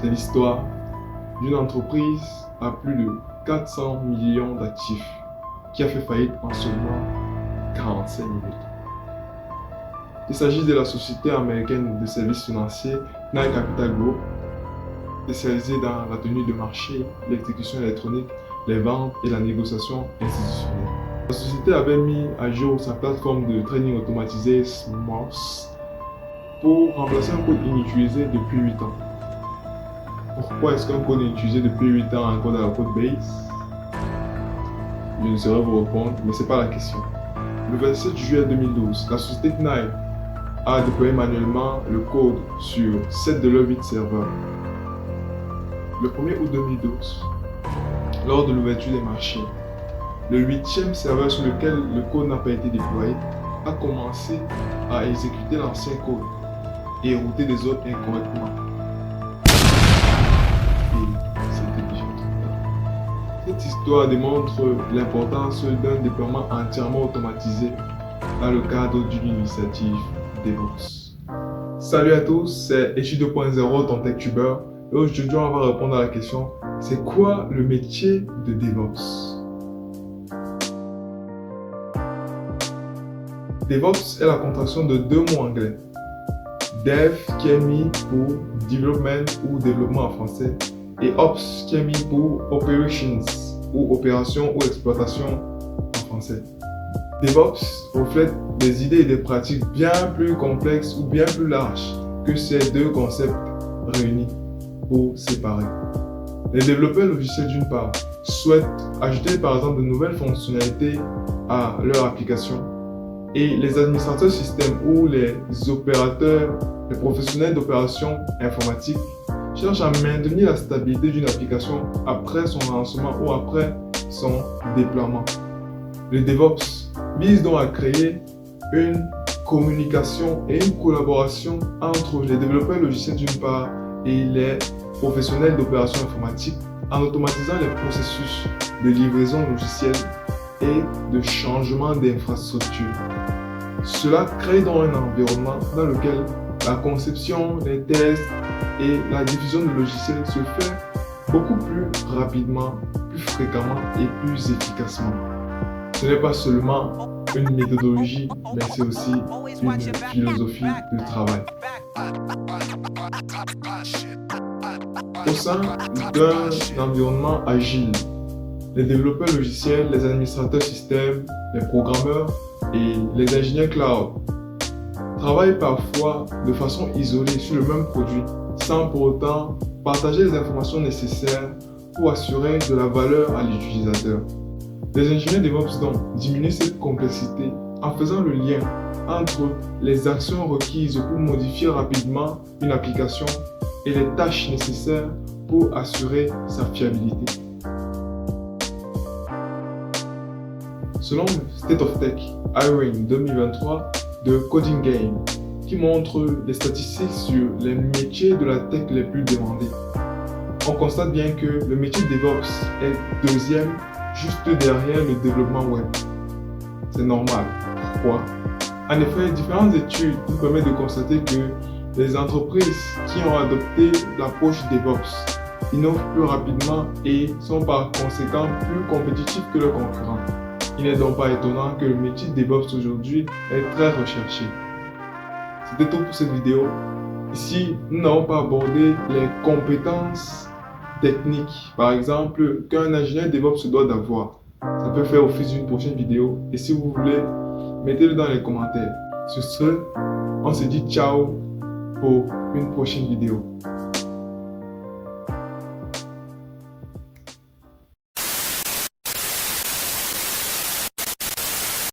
C'est l'histoire d'une entreprise à plus de 400 millions d'actifs qui a fait faillite en seulement 45 minutes. Il s'agit de la société américaine de services financiers Knight Capital Group, spécialisée dans la tenue de marché, l'exécution électronique, les ventes et la négociation institutionnelle. La société avait mis à jour sa plateforme de trading automatisé SMOS pour remplacer un code inutilisé depuis 8 ans. Pourquoi est-ce qu'un code inutilisé depuis 8 ans a un code à la code base? Je ne saurais vous répondre, mais ce n'est pas la question. Le 27 juillet 2012, la société Knight a déployé manuellement le code sur 7 de leurs 8 serveurs. Le 1er août 2012, lors de l'ouverture des marchés, le 8e serveur sur lequel le code n'a pas été déployé a commencé à exécuter l'ancien code et router des autres incorrectement. Et c'était déjà trop tard. Cette histoire démontre l'importance d'un déploiement entièrement automatisé dans le cadre d'une initiative DevOps. Salut à tous, c'est Echi 2.0, ton TechTuber. Et aujourd'hui, on va répondre à la question, c'est quoi le métier de DevOps? DevOps est la contraction de deux mots anglais. Dev qui est mis pour Development ou développement en français et Ops qui est mis pour Operations ou opération ou exploitation en français. DevOps reflète des idées et des pratiques bien plus complexes ou bien plus larges que ces deux concepts réunis ou séparés. Les développeurs logiciels d'une part souhaitent ajouter par exemple de nouvelles fonctionnalités à leur application et les administrateurs système ou les opérateurs, les professionnels d'opérations informatiques cherchent à maintenir la stabilité d'une application après son lancement ou après son déploiement. Le DevOps vise donc à créer une communication et une collaboration entre les développeurs logiciels d'une part et les professionnels d'opérations informatiques en automatisant les processus de livraison logicielle et de changement d'infrastructure. Cela crée donc un environnement dans lequel la conception, les tests et la diffusion de logiciels se fait beaucoup plus rapidement, plus fréquemment et plus efficacement. Ce n'est pas seulement une méthodologie, mais c'est aussi une philosophie de travail. Au sein d'un environnement agile, les développeurs logiciels, les administrateurs système, les programmeurs et les ingénieurs cloud travaillent parfois de façon isolée sur le même produit sans pour autant partager les informations nécessaires pour assurer de la valeur à l'utilisateur. Les ingénieurs DevOps donc diminuent cette complexité en faisant le lien entre les actions requises pour modifier rapidement une application et les tâches nécessaires pour assurer sa fiabilité. Selon le State of Tech Hiring 2023 de Coding Game, qui montre les statistiques sur les métiers de la tech les plus demandés, on constate bien que le métier de DevOps est deuxième juste derrière le développement web. C'est normal. Pourquoi? En effet, différentes études nous permettent de constater que les entreprises qui ont adopté l'approche DevOps innovent plus rapidement et sont par conséquent plus compétitifs que leurs concurrents. Il n'est donc pas étonnant que le métier de DevOps aujourd'hui est très recherché. C'était tout pour cette vidéo. Ici, nous n'avons pas abordé les compétences techniques, par exemple, qu'un ingénieur DevOps se doit d'avoir. Ça peut faire office d'une prochaine vidéo. Et si vous voulez, mettez-le dans les commentaires. Sur ce, on se dit ciao pour une prochaine vidéo.